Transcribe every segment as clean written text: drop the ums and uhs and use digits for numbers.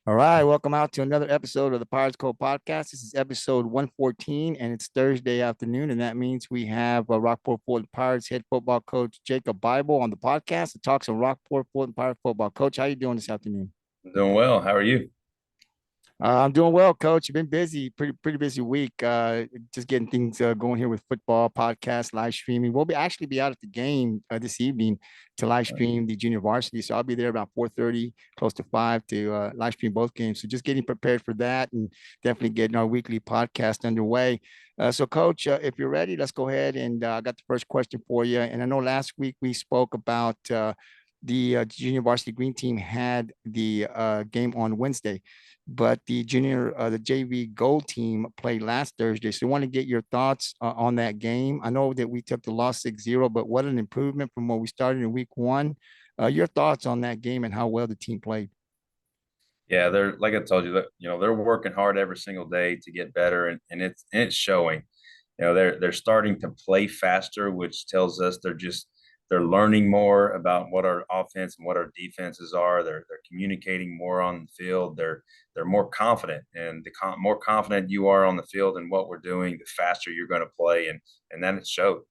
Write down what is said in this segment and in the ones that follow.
All right, welcome out to another episode of the Pirates Cove podcast. This is episode 114, and it's Thursday afternoon, and that means we have Rockport-Fulton Pirates head football coach Jacob Bible on the podcast to talk some Rockport-Fulton Pirates football. Coach, how you doing this afternoon? I'm doing well. How are you? I'm doing well, Coach. You've been busy, pretty busy week. Just getting things going here with football, podcast, live streaming. We'll be actually be out at the game this evening to live stream the junior varsity. So I'll be there about 4:30, close to 5 to live stream both games. So just getting prepared for that and definitely getting our weekly podcast underway. So, Coach, if you're ready, let's go ahead and I got the first question for you. And I know last week we spoke about the junior varsity green team had the game on Wednesday, but the JV gold team played last Thursday. So I want to get your thoughts on that game. I know that we took the loss 6-0, but what an improvement from what we started in week one. Your thoughts on that game and how well the team played. Yeah, they're like I told you that they're working hard every single day to get better, and it's showing. They're starting to play faster, which tells us they're learning more about what our offense and what our defenses are. They're communicating more on the field. They're more confident, and more confident you are on the field and what we're doing, the faster you're going to play, and then it showed.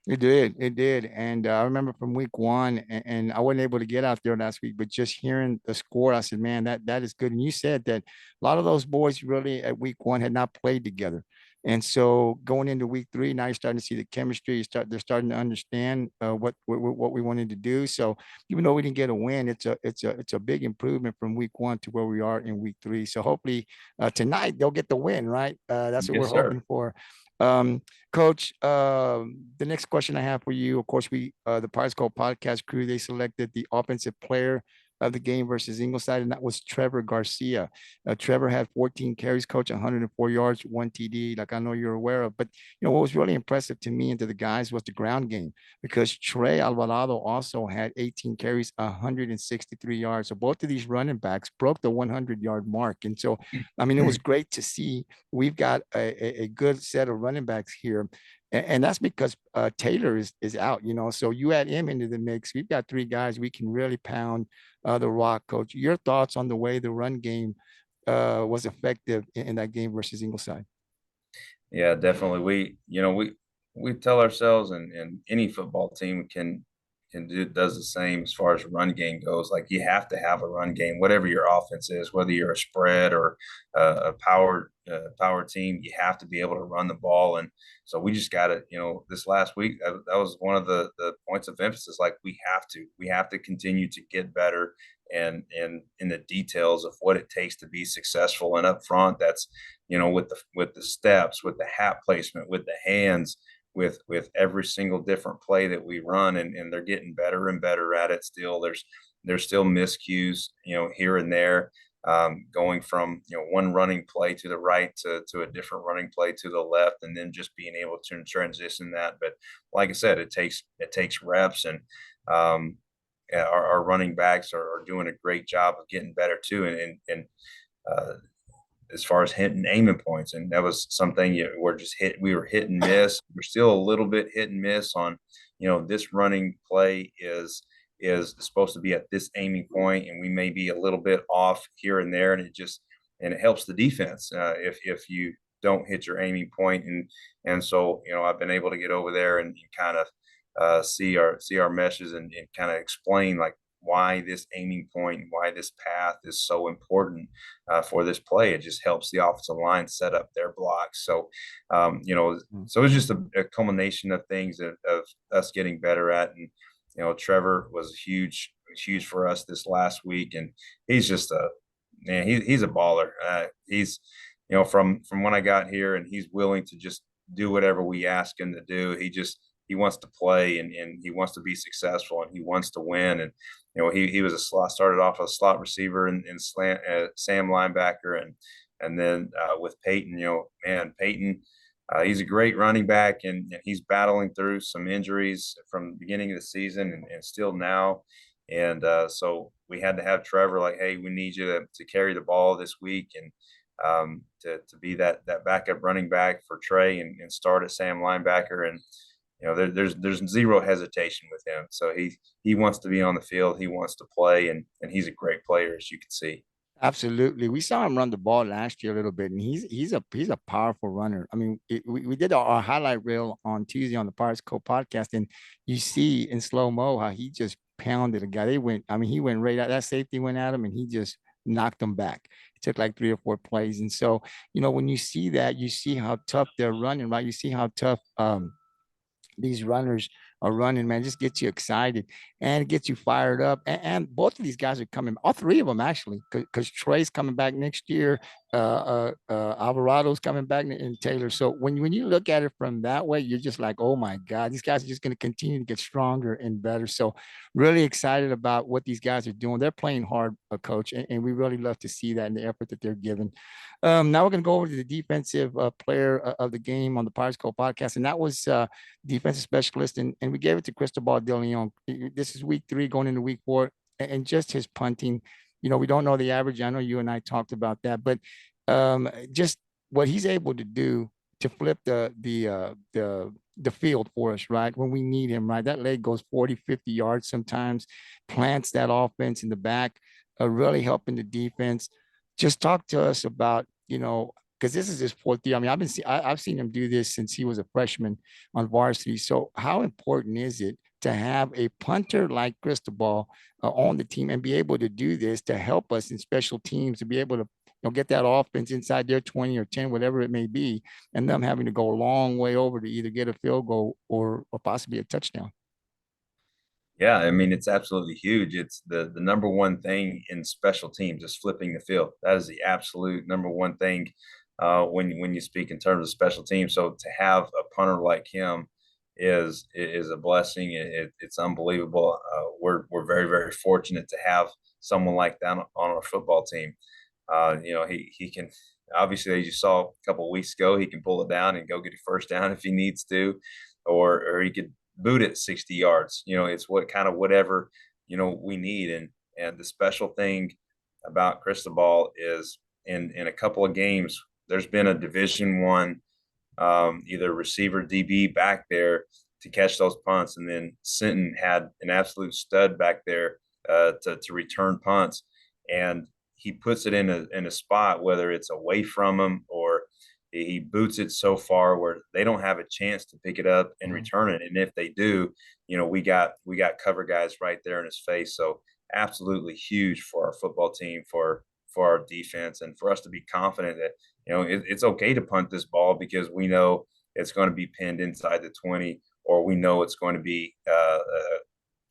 It did. And I remember from week one, and I wasn't able to get out there last week, but just hearing the score, I said, man, that is good. And you said that a lot of those boys really at week one had not played together. And so going into week three, now you're starting to see the chemistry. They're starting to understand what we wanted to do. So even though we didn't get a win, it's a big improvement from week one to where we are in week three. So hopefully tonight they'll get the win, right? That's what we're Yes, sir. hoping for. Um, Coach, the next question I have for you, of course, the Pirates Code podcast crew, they selected the offensive player of the game versus Ingleside, and that was Trevor Garcia. Trevor had 14 carries, coach, 104 yards, one TD, like I know you're aware of. But what was really impressive to me and to the guys was the ground game because Trey Alvarado also had 18 carries, 163 yards. So both of these running backs broke the 100-yard mark, and so I mean, it was great to see we've got a good set of running backs here. And that's because Taylor is out, So you add him into the mix. We've got three guys we can really pound the rock, coach. Your thoughts on the way the run game was effective in that game versus Ingleside? Yeah, definitely. We tell ourselves, and any football team does the same as far as run game goes. Like you have to have a run game, whatever your offense is, whether you're a spread or a power team, you have to be able to run the ball. And so we just got to, this last week that was one of the points of emphasis. Like we have to continue to get better and in the details of what it takes to be successful. And up front, that's with the steps, with the hat placement, with the hands, with every single different play that we run, and they're getting better and better at it. Still, there's still miscues, here and there, going from one running play to the right to a different running play to the left, and then just being able to transition that. But like I said, it takes reps, and yeah, our running backs are doing a great job of getting better too, and uh, as far as hitting aiming points. And that was something we were hit and miss. We're still a little bit hit and miss on, this running play is supposed to be at this aiming point, and we may be a little bit off here and there, and it helps the defense if you don't hit your aiming point. And so I've been able to get over there and kind of see our meshes and kind of explain like why this aiming point, why this path is so important for this play. It just helps the offensive line set up their blocks. So it's just a culmination of things of us getting better at. And Trevor was huge for us this last week, and he's just a man. He's a baller. He's from when I got here, and he's willing to just do whatever we ask him to do. He wants to play, and he wants to be successful, and he wants to win. And he was started off as a slot receiver and slant Sam linebacker, and then with Peyton, man, Peyton, he's a great running back, and he's battling through some injuries from the beginning of the season and still now. And so we had to have Trevor like, hey, we need you to carry the ball this week, and to be that backup running back for Trey, and start at Sam linebacker. And there's zero hesitation with him. So he wants to be on the field. He wants to play, and he's a great player, as you can see. Absolutely. We saw him run the ball last year a little bit, and he's a powerful runner. I mean, we did our highlight reel on Tuesday on the Pirates Co podcast, and you see in slow mo how he just pounded a guy. I mean, he went right at that safety went at him, and he just knocked him back. It took like 3 or 4 plays, and so when you see that, you see how tough they're running, right? You see how tough these runners are running, man. It just gets you excited and it gets you fired up. And both of these guys are coming, all three of them actually, because Trey's coming back next year. Alvarado's coming back and Taylor. So when you look at it from that way, you're just like, oh my God, these guys are just going to continue to get stronger and better. So really excited about what these guys are doing. They're playing hard, coach, and we really love to see that in the effort that they're giving. Now we're going to go over to the defensive player of the game on the Pirates Co podcast, and that was defensive specialist, and we gave it to Cristobal De Leon. This is week 3 going into week 4, and just his punting. We don't know the average. I know you and I talked about that, but just what he's able to do to flip the field for us, right? When we need him, right? That leg goes 40, 50 yards sometimes, plants that offense in the back, really helping the defense. Just talk to us about, because this is his 4th year. I mean, I've seen him do this since he was a freshman on varsity. So how important is it to have a punter like Cristobal on the team and be able to do this to help us in special teams to be able to get that offense inside their 20 or 10, whatever it may be, and them having to go a long way over to either get a field goal or possibly a touchdown. Yeah, I mean, it's absolutely huge. It's the number one thing in special teams is flipping the field. That is the absolute number one thing when you speak in terms of special teams. So to have a punter like him is a blessing. It's unbelievable. We're very very fortunate to have someone like that on our football team. He can obviously, as you saw a couple of weeks ago, he can pull it down and go get a first down if he needs to, or he could boot it 60 yards. It's what kind of whatever we need. And the special thing about Cristobal is in a couple of games, there's been a Division 1 either receiver DB back there to catch those punts, and then Sinton had an absolute stud back there to return punts, and he puts it in a spot, whether it's away from him or he boots it so far where they don't have a chance to pick it up and return it. And if they do, we got cover guys right there in his face. So absolutely huge for our football team, for our defense, and for us to be confident that it's okay to punt this ball because we know it's going to be pinned inside the 20, or we know it's going to be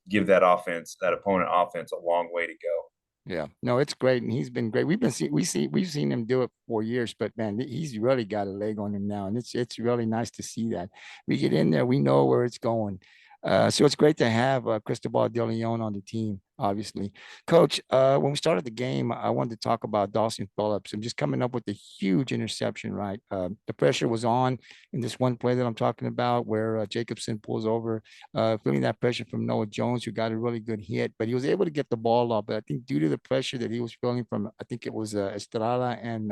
give that opponent offense a long way to go. Yeah, no, it's great, and he's been great. We've seen him do it for years, but man, he's really got a leg on him now, and it's really nice to see that. We get in there, we know where it's going. So it's great to have Cristobal De Leon on the team, obviously. Coach, when we started the game, I wanted to talk about Dawson Phillips and just coming up with a huge interception, right? The pressure was on in this one play that I'm talking about where Jacobson pulls over, feeling that pressure from Noah Jones, who got a really good hit, but he was able to get the ball up. But I think due to the pressure that he was feeling from, I think it was Estrada and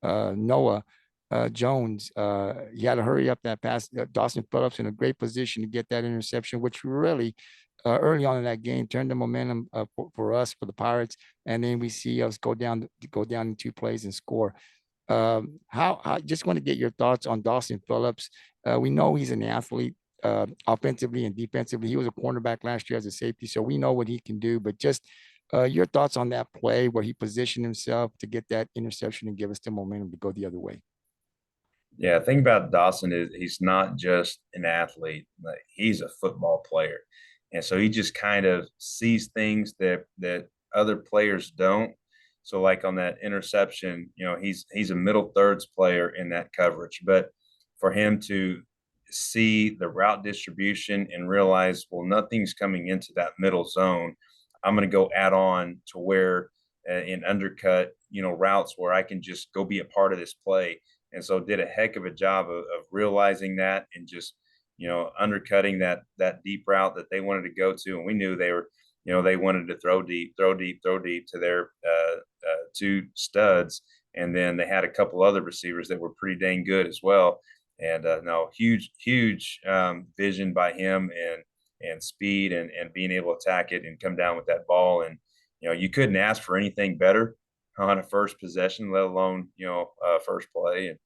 Noah Jones, he had to hurry up that pass. Dawson Phillips in a great position to get that interception, which really early on in that game turned the momentum for us, for the Pirates. And then we see us go down in 2 plays and score. How just want to get your thoughts on Dawson Phillips. We know he's an athlete, offensively and defensively. He was a cornerback last year as a safety, so we know what he can do. But just your thoughts on that play where he positioned himself to get that interception and give us the momentum to go the other way. Yeah, the thing about Dawson is he's not just an athlete; like, he's a football player, and so he just kind of sees things that other players don't. So, like on that interception, he's a middle thirds player in that coverage, but for him to see the route distribution and realize, well, nothing's coming into that middle zone, I'm going to go add on to where in undercut, routes where I can just go be a part of this play, and so did a heck of a job of realizing that and just undercutting that deep route that they wanted to go to, and we knew they wanted to throw deep to their 2 studs, and then they had a couple other receivers that were pretty dang good as well. And no, huge vision by him and speed and being able to attack it and come down with that ball, and you couldn't ask for anything better. on a first possession, let alone first play. And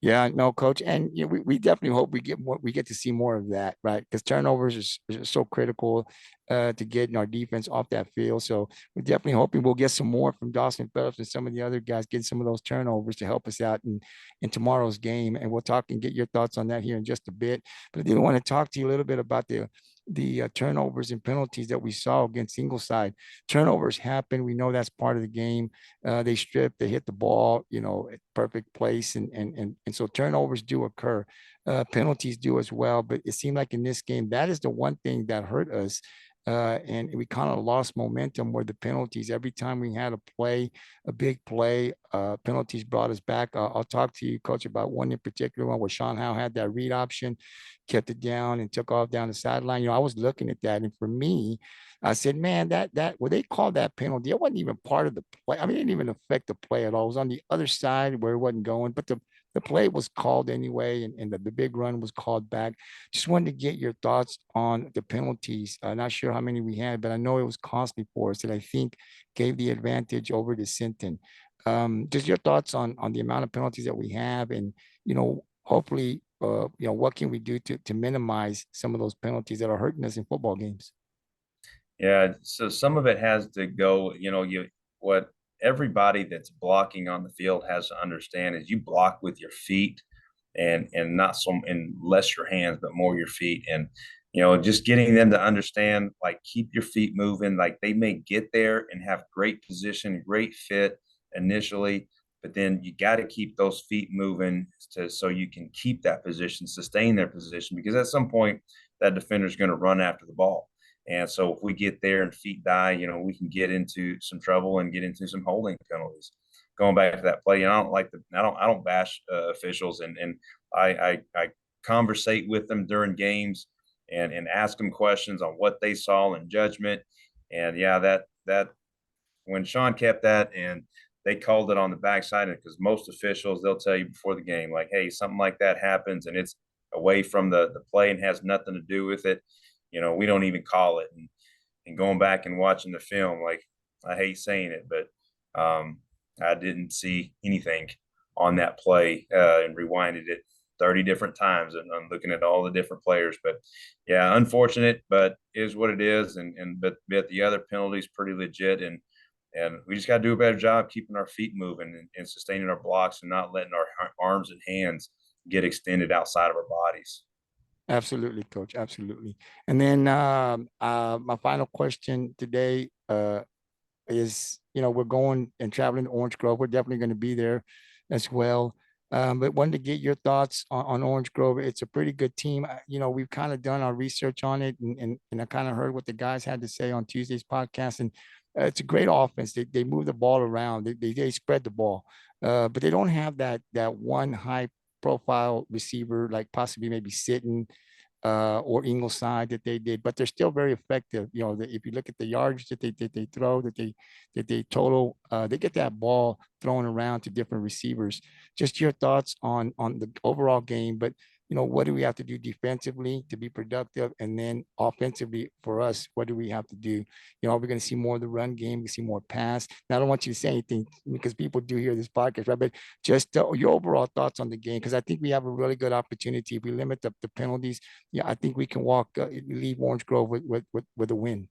Yeah, no, coach, and we definitely hope we get to see more of that, right? Because turnovers is so critical to getting our defense off that field. So we're definitely hoping we'll get some more from Dawson Phillips and some of the other guys, getting some of those turnovers to help us out in tomorrow's game. And we'll talk and get your thoughts on that here in just a bit. But I did want to talk to you a little bit about the turnovers and penalties that we saw against Ingleside. Turnovers happen. We know that's part of the game. They strip, they hit the ball, at perfect place, and so turnovers do occur. Penalties do as well, but it seemed like in this game, that is the one thing that hurt us. And we kind of lost momentum where the penalties, every time we had a play, a big play, penalties brought us back. I'll talk to you, coach, about one in particular, one where Sean Howe had that read option, kept it down and took off down the sideline. I was looking at that, and for me, I said, man, that what they called that penalty, it wasn't even part of the play. I mean, it didn't even affect the play at all. It was on the other side where it wasn't going, but the play was called anyway, and the big run was called back. Just wanted to get your thoughts on the penalties. Not sure how many we had, but I know it was costly for us that I think gave the advantage over to Sinton. Just your thoughts on the amount of penalties that we have, and hopefully, what can we do to minimize some of those penalties that are hurting us in football games? yeah, so some of it has to go, what everybody that's blocking on the field has to understand is you block with your feet and not so and less your hands, but more your feet. And just getting them to understand, like, keep your feet moving. Like, they may get there and have great position, great fit initially, but then you got to keep those feet moving so you can keep that position, sustain their position, because at some point that defender is going to run after the ball. And so if we get there and feet die, we can get into some trouble and get into some holding penalties. Going back to that play, and I don't bash officials, and I conversate with them during games and ask them questions on what they saw in judgment. And yeah, that when Sean kept that and they called it on the backside, because most officials, they'll tell you before the game, like, hey, something like that happens and it's away from the play and has nothing to do with it, we don't even call it. And going back and watching the film, like, I hate saying it, but I didn't see anything on that play, and rewinded it 30 different times, and I'm looking at all the different players. But yeah, unfortunate, but is what it is. But the other penalties pretty legit, and we just got to do a better job keeping our feet moving and sustaining our blocks and not letting our arms and hands get extended outside of our bodies. Absolutely, coach. Absolutely. And then my final question today is, we're going and traveling to Orange Grove. We're definitely going to be there as well. But wanted to get your thoughts on Orange Grove. It's a pretty good team. We've kind of done our research on it, and I kind of heard what the guys had to say on Tuesday's podcast. And it's a great offense. They move the ball around. They spread the ball, but they don't have that one high profile receiver like possibly maybe Sitton or Ingleside that they did, but they're still very effective. If you look at the yards that they throw, that they total, they get that ball thrown around to different receivers. Just your thoughts on the overall game, but what do we have to do defensively to be productive, and then offensively for us, what do we have to do? Are we going to see more of the run game? We see more pass. Now, I don't want you to say anything because people do hear this podcast, right? But just your overall thoughts on the game, because I think we have a really good opportunity. If we limit the penalties, yeah, I think we can leave Orange Grove with a win.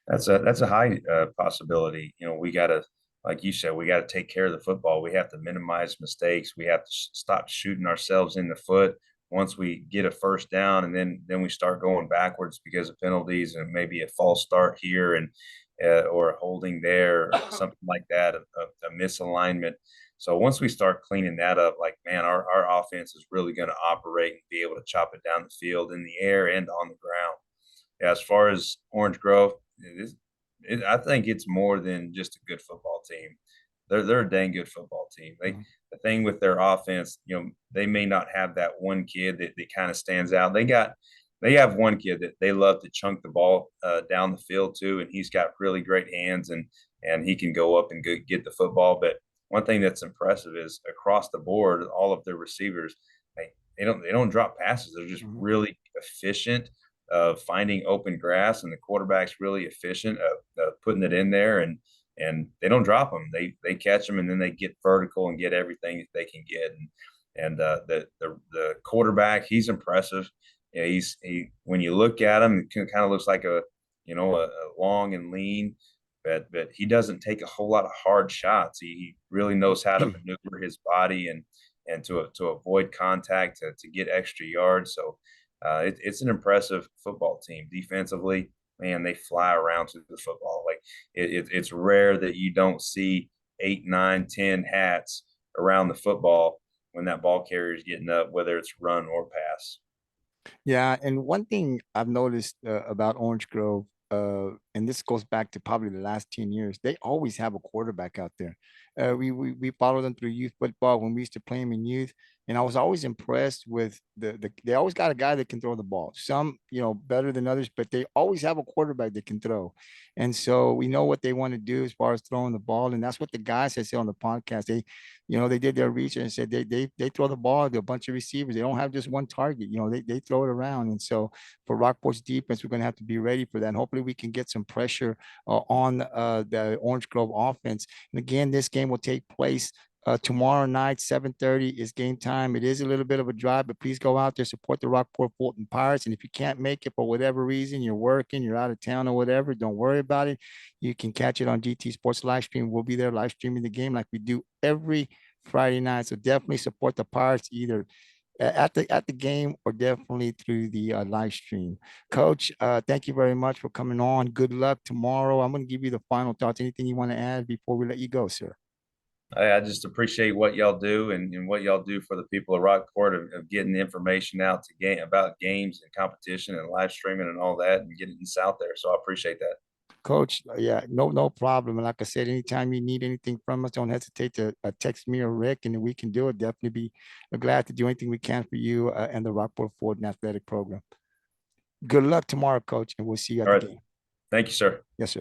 That's a high possibility. We got to, like you said, we got to take care of the football. We have to minimize mistakes. We have to stop shooting ourselves in the foot once we get a first down, and then we start going backwards because of penalties and maybe a false start here and or a holding there, or something like that, a misalignment. So once we start cleaning that up, like, man, our offense is really going to operate and be able to chop it down the field in the air and on the ground. Yeah, as far as Orange Grove, I think it's more than just a good football team. They're a dang good football team. Mhm. The thing with their offense, they may not have that one kid that kind of stands out. They have one kid that they love to chunk the ball down the field to, and he's got really great hands, and he can go up and get the football. But one thing that's impressive is across the board, all of their receivers, they don't drop passes. They're just Mhm. really efficient of finding open grass, and the quarterback's really efficient of putting it in there. and they don't drop them. They catch them, and then they get vertical and get everything that they can get. And the quarterback, he's impressive. Yeah, he when you look at him, it kind of looks like a long and lean, but he doesn't take a whole lot of hard shots. He really knows how to maneuver his body and to avoid contact to get extra yards. So it's an impressive football team defensively. Man, they fly around to the football. Like it's rare that you don't see 8, 9, 10 hats around the football when that ball carrier is getting up, whether it's run or pass. Yeah, and one thing I've noticed about Orange Grove, and this goes back to probably the last 10 years, they always have a quarterback out there. We follow them through youth football when we used to play them in youth, and I was always impressed with they always got a guy that can throw the ball. Some, better than others, but they always have a quarterback that can throw. And so we know what they want to do as far as throwing the ball, and that's what the guys had said on the podcast. They did their research and said they throw the ball to a bunch of receivers. They don't have just one target. They throw it around. And so for Rockport's defense, we're going to have to be ready for that. And hopefully we can get some pressure on the Orange Grove offense. And again, this game will take place tomorrow night, 7:30 is game time. It is a little bit of a drive, but please go out there, support the Rockport-Fulton Pirates. And if you can't make it for whatever reason, you're working, you're out of town or whatever, don't worry about it. You can catch it on GT Sports live stream. We'll be there live streaming the game like we do every Friday night. So definitely support the Pirates either at the game or definitely through the live stream. Coach, thank you very much for coming on. Good luck tomorrow. I'm going to give you the final thoughts. Anything you want to add before we let you go, sir? I just appreciate what y'all do and what y'all do for the people of Rockport of getting the information out to game about games and competition and live streaming and all that and getting this out there. So I appreciate that. Coach, yeah, no problem. And like I said, anytime you need anything from us, don't hesitate to text me or Rick, and we can do it. Definitely be glad to do anything we can for you and the Rockport-Fulton athletic program. Good luck tomorrow, Coach, and we'll see you at All the right. game. Thank you, sir. Yes, sir.